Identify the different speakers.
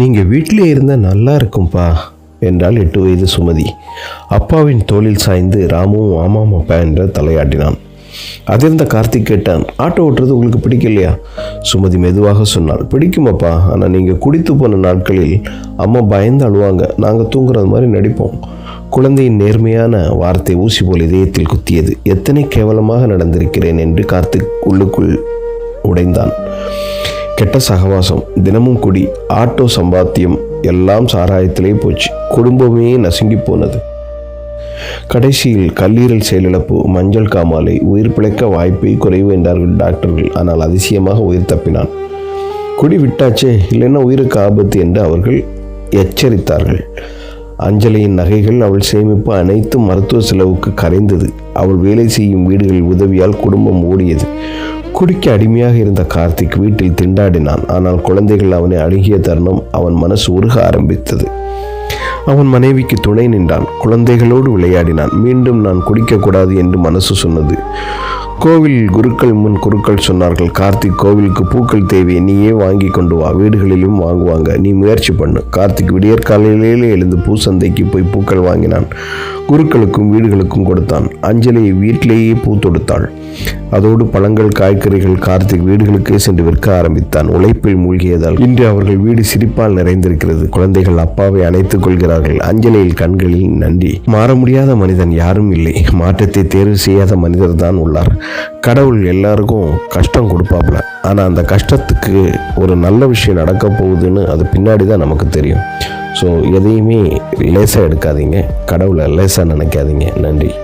Speaker 1: நீங்கள் வீட்டிலே இருந்தால் நல்லா இருக்கும்பா என்றால் 8 வயது சுமதி. அப்பாவின் தோளில் சாய்ந்து ராமுவும் ஆமாம் அப்பா என்ற தலையாட்டினான். அதிர்ந்த கார்த்திக் கேட்டான், ஆட்டோ ஓட்டுறது உங்களுக்கு பிடிக்கலையா? சுமதி மெதுவாக சொன்னாள், பிடிக்குமாப்பா, ஆனால் நீங்கள் குடித்து போன நாட்களில் அம்மா பயந்து அழுவாங்க, நாங்கள் தூங்குறது மாதிரி நடிப்போம். குழந்தையின் நேர்மையான வார்த்தை ஊசி போல் இதயத்தில் குத்தியது. எத்தனை கேவலமாக நடந்திருக்கிறேன் என்று கார்த்திக் உள்ளுக்குள் உடைந்தான். கெட்ட சகவாசம், தினமும் குடி, ஆட்டோ சம்பாத்தியம் எல்லாம் சாராயத்திலே போச்சு. குடும்பமே நசுங்கி போனது. கடைசியில் கல்லீரல் செயலிழப்பு, மஞ்சள் காமாலை, உயிர் பிழைக்க வாய்ப்பை குறைவு என்றார்கள் டாக்டர்கள். ஆனால் அதிசயமாக உயிர் தப்பினான். குடி விட்டாச்சே, இல்லைன்னா உயிருக்கு ஆபத்து என்று அவர்கள் எச்சரித்தார்கள். அஞ்சலியின் நகைகள், அவள் சேமிப்பு அனைத்தும் மருத்துவ செலவுக்கு கரைந்தது. அவள் வேலை செய்யும் வீடுகளில் உதவியால் குடும்பம் ஓடியது. குடிக்க அடிமையாக இருந்த கார்த்திக் வீட்டில் திண்டாடினான். ஆனால் குழந்தைகள் அவனை அணுகிய தருணம் அவன் மனசு உருக ஆரம்பித்தது. அவன் மனைவிக்கு துணை நின்றான். குழந்தைகளோடு விளையாடினான். மீண்டும் நான் குடிக்கக்கூடாது என்று மனசு சொன்னது. கோவில் குருக்கள் முன் குருக்கள் சொன்னார்கள், கார்த்திக் கோவிலுக்கு பூக்கள் தேவை, நீயே வாங்கி கொண்டு வா, வீடுகளிலும் வாங்குவாங்க, நீ முயற்சி பண்ணு. கார்த்திக் விடியற்காலையிலே எழுந்து பூசந்தைக்கு போய் பூக்கள் வாங்கினான். குருக்களுக்கும் வீடுகளுக்கும் கொடுத்தான். அஞ்சலியை வீட்டிலேயே பூ தொடுத்தாள். அதோடு பழங்கள், காய்கறிகள் கார்த்திக் வீடுகளுக்கே சென்று விற்க ஆரம்பித்தான். உழைப்பில் மூழ்கியதால் இன்று அவர்கள் வீடு சிரிப்பால் நிறைந்திருக்கிறது. குழந்தைகள் அப்பாவை அணைத்துக் கொள்கிறார்கள். அஞ்சலியில் கண்களில் நன்றி. மாற முடியாத மனிதன் யாரும் இல்லை. மாற்றத்தை தேர்வு செய்யாத மனிதர் தான் உள்ளார். கடவுள் எல்லாருக்கும் கஷ்டம் கொடுப்பாப்புல. ஆனால் அந்த கஷ்டத்துக்கு ஒரு நல்ல விஷயம் நடக்க போகுதுன்னு அது பின்னாடி தான் நமக்கு தெரியும். ஸோ எதையுமே லேசாக எடுக்காதீங்க, கடவுளை லேசாக நினைக்காதீங்க. நன்றி.